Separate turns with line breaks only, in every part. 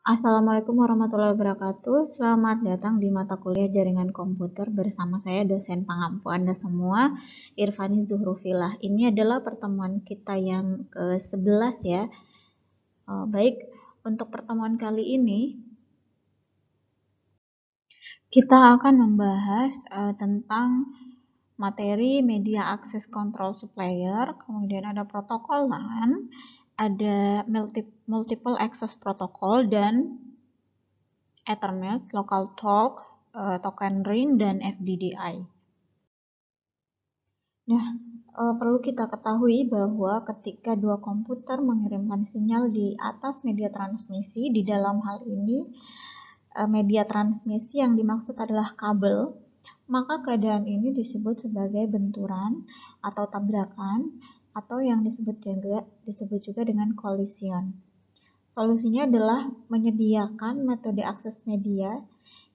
Assalamualaikum warahmatullahi wabarakatuh. Selamat datang di mata kuliah Jaringan Komputer bersama saya dosen pengampu Anda semua, Irfani Zuhrufilah. Ini adalah pertemuan kita yang ke-11 ya. Baik, untuk pertemuan kali ini kita akan membahas tentang materi media access control supplier, kemudian ada protokol LAN, ada multiple access protocol, dan Ethernet, Local Talk, Token Ring, dan FDDI. Nah, perlu kita ketahui bahwa ketika dua komputer mengirimkan sinyal di atas media transmisi, di dalam hal ini media transmisi yang dimaksud adalah kabel, maka keadaan ini disebut sebagai benturan atau tabrakan, atau yang disebut juga dengan collision. Solusinya adalah menyediakan metode akses media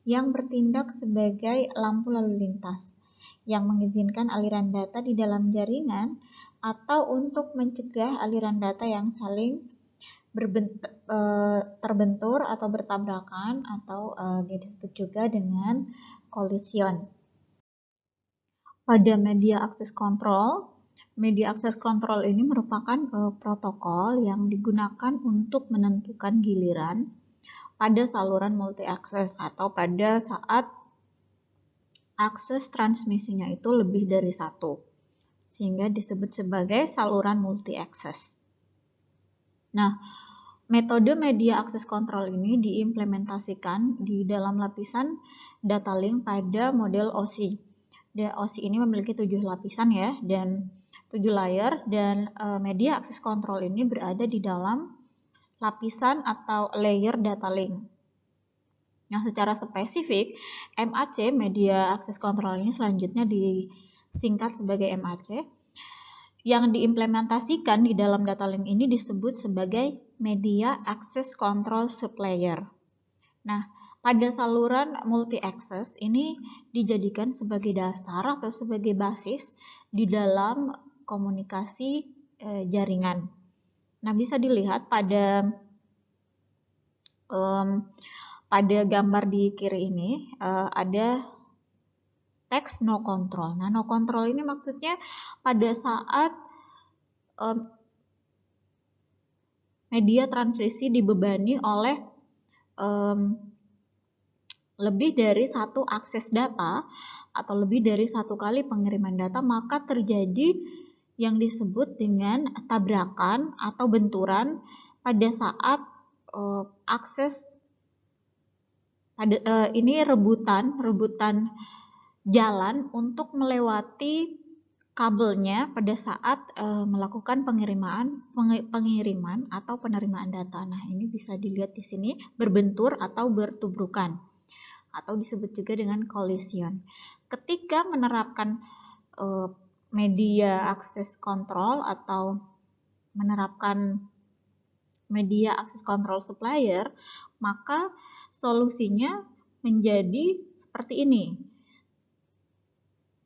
yang bertindak sebagai lampu lalu lintas, yang mengizinkan aliran data di dalam jaringan atau untuk mencegah aliran data yang saling terbentur atau bertabrakan, atau disebut juga dengan collision. Pada media access control ini merupakan protokol yang digunakan untuk menentukan giliran pada saluran multi-akses atau pada saat akses transmisinya itu lebih dari satu, sehingga disebut sebagai saluran multi-akses. Nah, metode media access control ini diimplementasikan di dalam lapisan data link pada model OSI. OSI ini memiliki 7 lapisan ya, dan 7 layer, dan media access control ini berada di dalam lapisan atau layer data link. Yang secara spesifik, MAC, media access control ini selanjutnya disingkat sebagai MAC, yang diimplementasikan di dalam data link ini disebut sebagai media access control supplier. Nah, pada saluran multi-access ini dijadikan sebagai dasar atau sebagai basis di dalam komunikasi jaringan. Nah, bisa dilihat pada gambar di kiri ini ada teks no control. Nah, no control ini maksudnya pada saat media transmisi dibebani oleh lebih dari satu akses data atau lebih dari satu kali pengiriman data, maka terjadi yang disebut dengan tabrakan atau benturan pada saat akses ini rebutan jalan untuk melewati kabelnya pada saat melakukan pengiriman atau penerimaan data. Nah, ini bisa dilihat di sini berbentur atau bertubrukan, atau disebut juga dengan collision. Ketika menerapkan media access control atau menerapkan media access control supplier, maka solusinya menjadi seperti ini.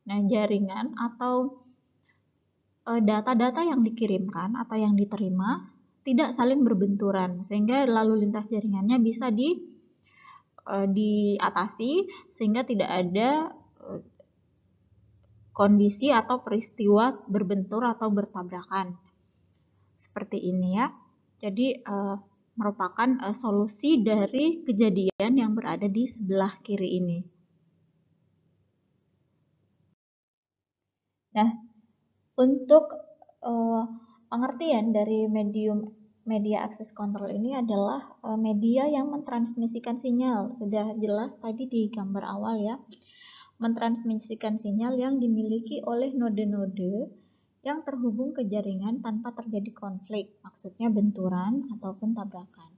Nah, jaringan atau data-data yang dikirimkan atau yang diterima tidak saling berbenturan, sehingga lalu lintas jaringannya bisa diatasi sehingga tidak ada kondisi atau peristiwa berbentur atau bertabrakan seperti ini ya. Jadi merupakan solusi dari kejadian yang berada di sebelah kiri ini. Nah, untuk pengertian dari media access control ini adalah media yang mentransmisikan sinyal. Sudah jelas tadi di gambar awal ya. Mentransmisikan sinyal yang dimiliki oleh node-node yang terhubung ke jaringan tanpa terjadi konflik, maksudnya benturan ataupun tabrakan.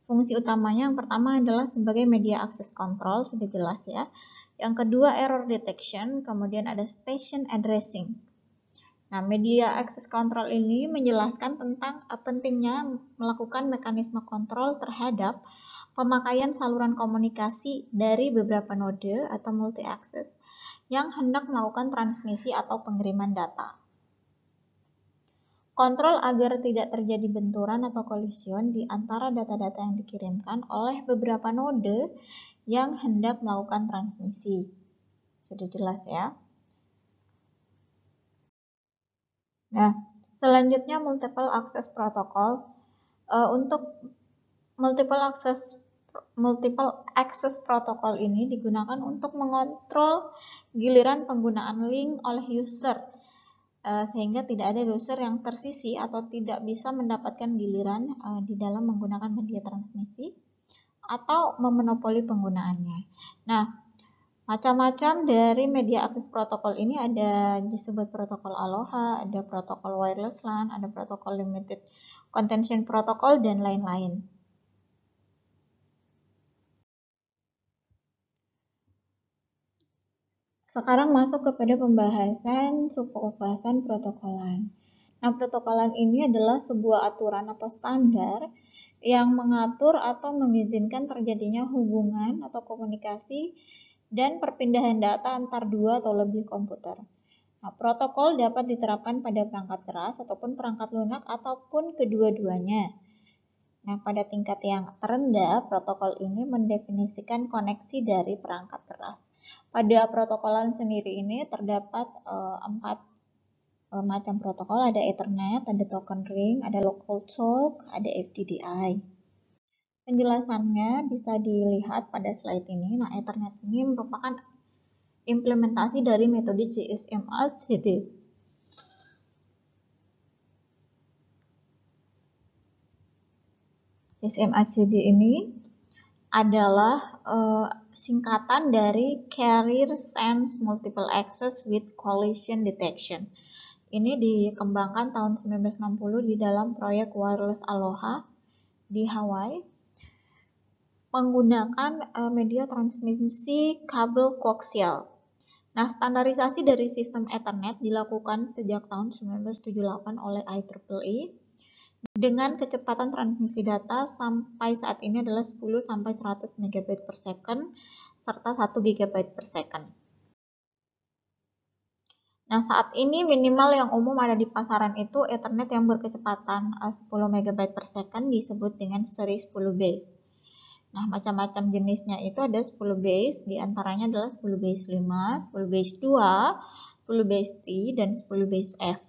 Fungsi utamanya yang pertama adalah sebagai media access control, sudah jelas ya. Yang kedua error detection, kemudian ada station addressing. Nah, media access control ini menjelaskan tentang pentingnya melakukan mekanisme kontrol terhadap pemakaian saluran komunikasi dari beberapa node atau multi-access yang hendak melakukan transmisi atau pengiriman data. Kontrol agar tidak terjadi benturan atau kolision di antara data-data yang dikirimkan oleh beberapa node yang hendak melakukan transmisi. Sudah jelas ya. Nah, selanjutnya multiple access protocol. Untuk multiple access protocol ini digunakan untuk mengontrol giliran penggunaan link oleh user, sehingga tidak ada user yang tersisih atau tidak bisa mendapatkan giliran di dalam menggunakan media transmisi atau memonopoli penggunaannya. Nah, macam-macam dari media akses protokol ini ada disebut protokol Aloha, ada protokol wireless LAN, ada protokol limited contention protocol, dan lain-lain. Sekarang masuk kepada pembahasan subpembahasan protokolan. Nah, protokolan ini adalah sebuah aturan atau standar yang mengatur atau mengizinkan terjadinya hubungan atau komunikasi dan perpindahan data antar dua atau lebih komputer. Nah, protokol dapat diterapkan pada perangkat keras ataupun perangkat lunak ataupun kedua-duanya. Nah, pada tingkat yang terendah, protokol ini mendefinisikan koneksi dari perangkat keras. Pada protokolan sendiri ini terdapat 4 macam protokol, ada Ethernet, ada token ring, ada local talk, ada FDDI. Penjelasannya bisa dilihat pada slide ini. Nah, Ethernet ini merupakan implementasi dari metode GSMA-CD. GSMA-CD ini adalah singkatan dari Carrier Sense Multiple Access with Collision Detection. Ini dikembangkan tahun 1960 di dalam proyek Wireless Aloha di Hawaii menggunakan media transmisi kabel koaksial. Nah, standarisasi dari sistem Ethernet dilakukan sejak tahun 1978 oleh IEEE dengan kecepatan transmisi data sampai saat ini adalah 10-100 MB per second serta 1 GB per second. Nah, saat ini minimal yang umum ada di pasaran itu Ethernet yang berkecepatan 10 MB per second disebut dengan seri 10 base. Nah, macam-macam jenisnya itu ada 10 base, diantaranya adalah 10 base 5, 10 base 2, 10 base T, dan 10 base F.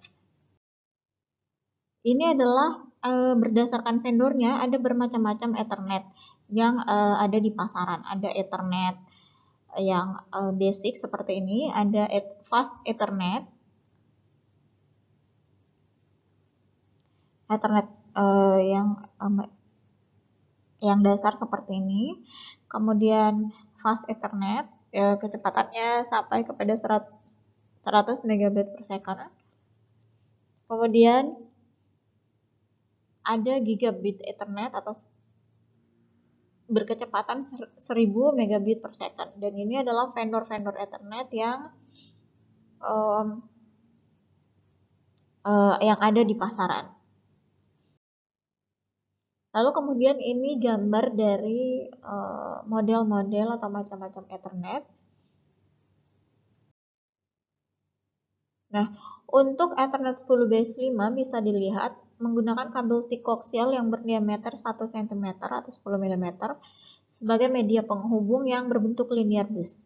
Ini adalah berdasarkan vendornya ada bermacam-macam Ethernet yang ada di pasaran. Ada Ethernet yang basic seperti ini, ada fast Ethernet, Ethernet yang dasar seperti ini, kemudian fast Ethernet, kecepatannya sampai kepada 100 MB per second. Kemudian ada gigabit Ethernet atau berkecepatan 1000 megabit per second, dan ini adalah vendor-vendor Ethernet yang ada di pasaran. Lalu kemudian ini gambar dari model-model atau macam-macam Ethernet. Nah, untuk Ethernet 10 base 5 bisa dilihat menggunakan kabel T koaksial yang berdiameter 1 cm atau 10 mm sebagai media penghubung yang berbentuk linear bus.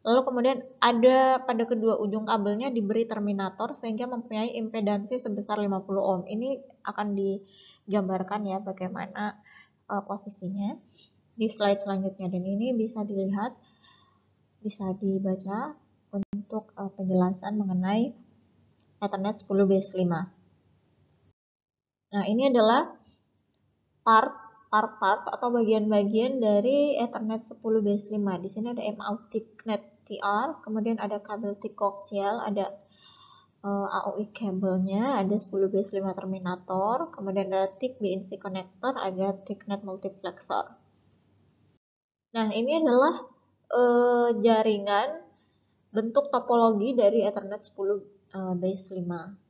Lalu kemudian ada pada kedua ujung kabelnya diberi terminator sehingga mempunyai impedansi sebesar 50 ohm. Ini akan digambarkan ya bagaimana posisinya di slide selanjutnya, dan ini bisa dilihat, bisa dibaca untuk penjelasan mengenai Ethernet 10 base 5. Nah, ini adalah part atau bagian-bagian dari Ethernet 10 base 5. Di sini ada MAUX TICnet TR, kemudian ada kabel T koaksial, ada AOI kabelnya, ada 10 base 5 terminator, kemudian ada TIC BNC connector, ada TICnet multiplexer. Nah, ini adalah jaringan bentuk topologi dari Ethernet 10 base 5.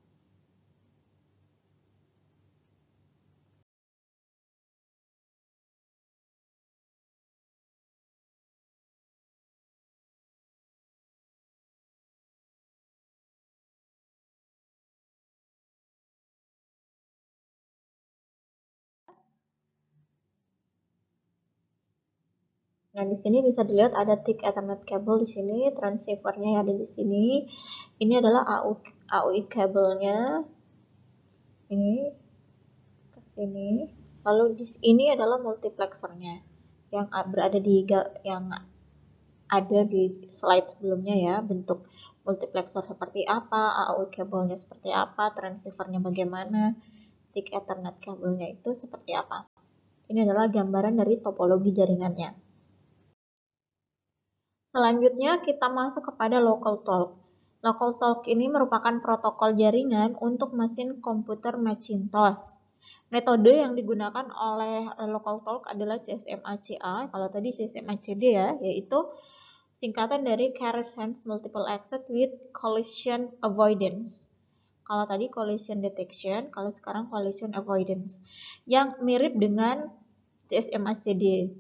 Nah, di sini bisa dilihat ada thick Ethernet cable di sini, transceivernya yang ada di sini. Ini adalah AUX kabelnya. Ini ke sini. Lalu ini adalah multiplexernya yang berada yang ada di slide sebelumnya ya, bentuk multiplexer seperti apa, AUX kabelnya seperti apa, transceivernya bagaimana, thick Ethernet kabelnya itu seperti apa. Ini adalah gambaran dari topologi jaringannya. Selanjutnya kita masuk kepada local talk. Local talk ini merupakan protokol jaringan untuk mesin komputer Macintosh. Metode yang digunakan oleh local talk adalah CSMA-CA, kalau tadi CSMA-CD ya, yaitu singkatan dari Carrier Sense Multiple Access with Collision Avoidance. Kalau tadi collision detection, kalau sekarang collision avoidance, yang mirip dengan CSMA-CD.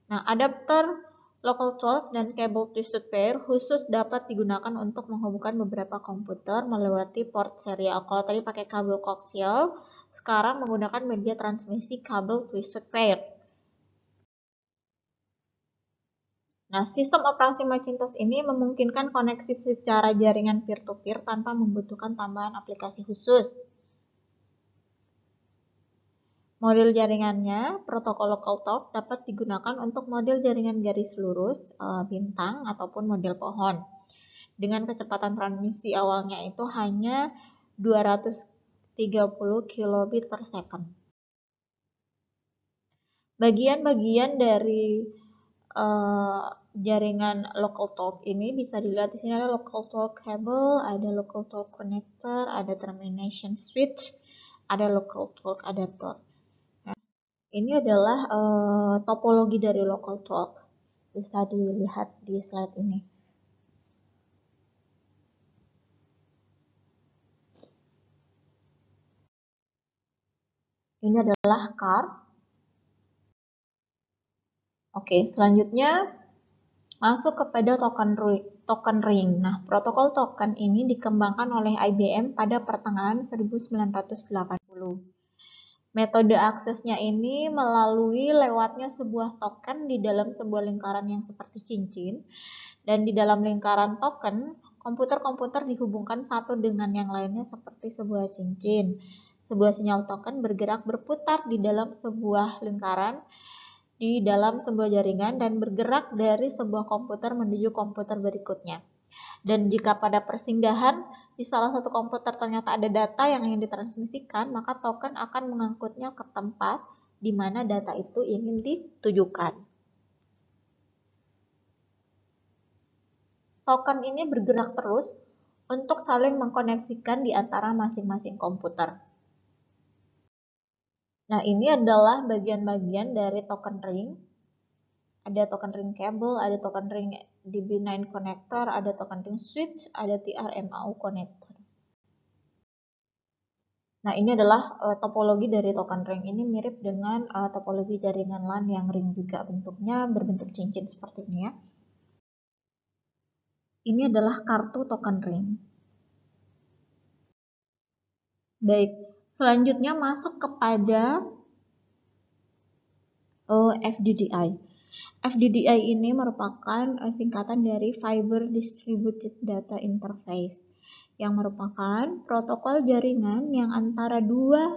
Nah, adapter local talk dan cable twisted pair khusus dapat digunakan untuk menghubungkan beberapa komputer melewati port serial. Kalau tadi pakai kabel koaksial, sekarang menggunakan media transmisi kabel twisted pair. Nah, sistem operasi Macintosh ini memungkinkan koneksi secara jaringan peer-to-peer tanpa membutuhkan tambahan aplikasi khusus. Model jaringannya, protokol local talk dapat digunakan untuk model jaringan garis lurus, bintang, ataupun model pohon. Dengan kecepatan transmisi awalnya itu hanya 230 kilobit per second. Bagian-bagian dari jaringan local talk ini bisa dilihat di sini ada local talk cable, ada local talk connector, ada termination switch, ada local talk adapter. Ini adalah topologi dari local talk. Bisa dilihat di slide ini. Ini adalah card. Oke, selanjutnya masuk kepada token ring. Nah, protokol token ini dikembangkan oleh IBM pada pertengahan 1980. Metode aksesnya ini melalui lewatnya sebuah token di dalam sebuah lingkaran yang seperti cincin, dan di dalam lingkaran token, komputer-komputer dihubungkan satu dengan yang lainnya seperti sebuah cincin. Sebuah sinyal token bergerak berputar di dalam sebuah lingkaran, di dalam sebuah jaringan, dan bergerak dari sebuah komputer menuju komputer berikutnya. Dan jika pada persinggahan di salah satu komputer ternyata ada data yang ingin ditransmisikan, maka token akan mengangkutnya ke tempat di mana data itu ingin ditujukan. Token ini bergerak terus untuk saling mengkoneksikan di antara masing-masing komputer. Nah, ini adalah bagian-bagian dari token ring. Ada token ring cable, ada token ring DB9 connector, ada token ring switch, ada TRMAU connector. Nah, ini adalah topologi dari token ring. Ini mirip dengan topologi jaringan LAN yang ring juga, bentuknya berbentuk cincin seperti ini ya. Ini adalah kartu token ring. Baik, selanjutnya masuk kepada FDDI. FDDI ini merupakan singkatan dari Fiber Distributed Data Interface, yang merupakan protokol jaringan yang antara dua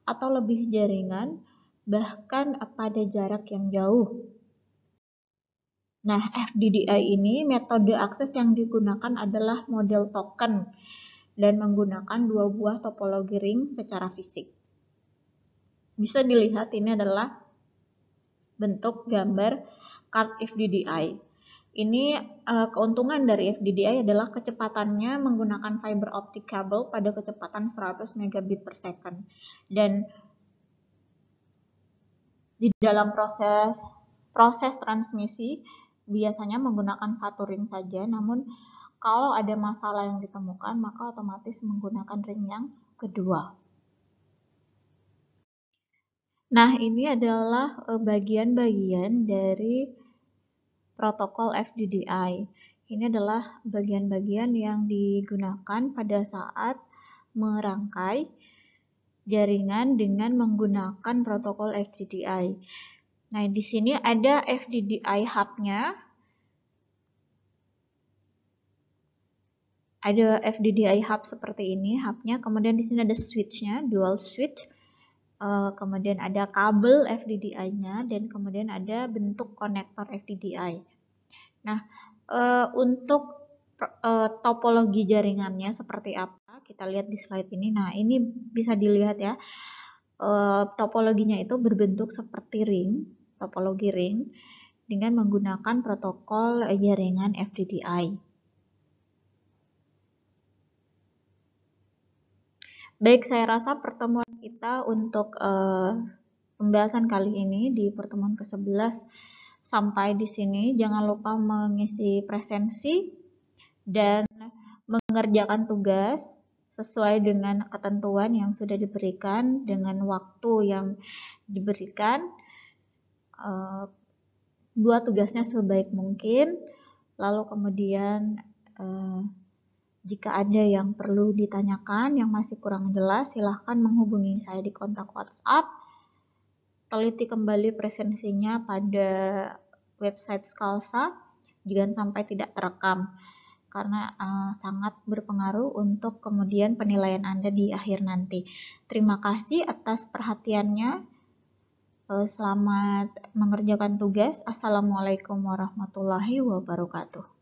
atau lebih jaringan, bahkan pada jarak yang jauh. Nah, FDDI ini metode akses yang digunakan adalah model token dan menggunakan dua buah topologi ring secara fisik. Bisa dilihat ini adalah bentuk gambar card FDDI. Ini keuntungan dari FDDI adalah kecepatannya menggunakan fiber optic cable pada kecepatan 100 megabit per second. Dan di dalam proses transmisi biasanya menggunakan satu ring saja, namun kalau ada masalah yang ditemukan maka otomatis menggunakan ring yang kedua. Nah, ini adalah bagian-bagian dari protokol FDDI. Ini adalah bagian-bagian yang digunakan pada saat merangkai jaringan dengan menggunakan protokol FDDI. Nah, di sini ada FDDI hub-nya. Ada FDDI hub seperti ini, hub-nya. Kemudian di sini ada switch-nya, dual switch. Kemudian ada kabel FDDI-nya, dan kemudian ada bentuk konektor FDDI. Nah, untuk topologi jaringannya seperti apa, kita lihat di slide ini. Nah, ini bisa dilihat ya, topologinya itu berbentuk seperti ring, topologi ring, dengan menggunakan protokol jaringan FDDI. Baik, saya rasa pertemuan kita untuk pembahasan kali ini di pertemuan ke-11 sampai di sini. Jangan lupa mengisi presensi dan mengerjakan tugas sesuai dengan ketentuan yang sudah diberikan dengan waktu yang diberikan. Buat tugasnya sebaik mungkin, lalu kemudian jika ada yang perlu ditanyakan, yang masih kurang jelas, silahkan menghubungi saya di kontak WhatsApp. Teliti kembali presensinya pada website Skalsa, jangan sampai tidak terekam, karena sangat berpengaruh untuk kemudian penilaian Anda di akhir nanti. Terima kasih atas perhatiannya. Selamat mengerjakan tugas. Assalamualaikum warahmatullahi wabarakatuh.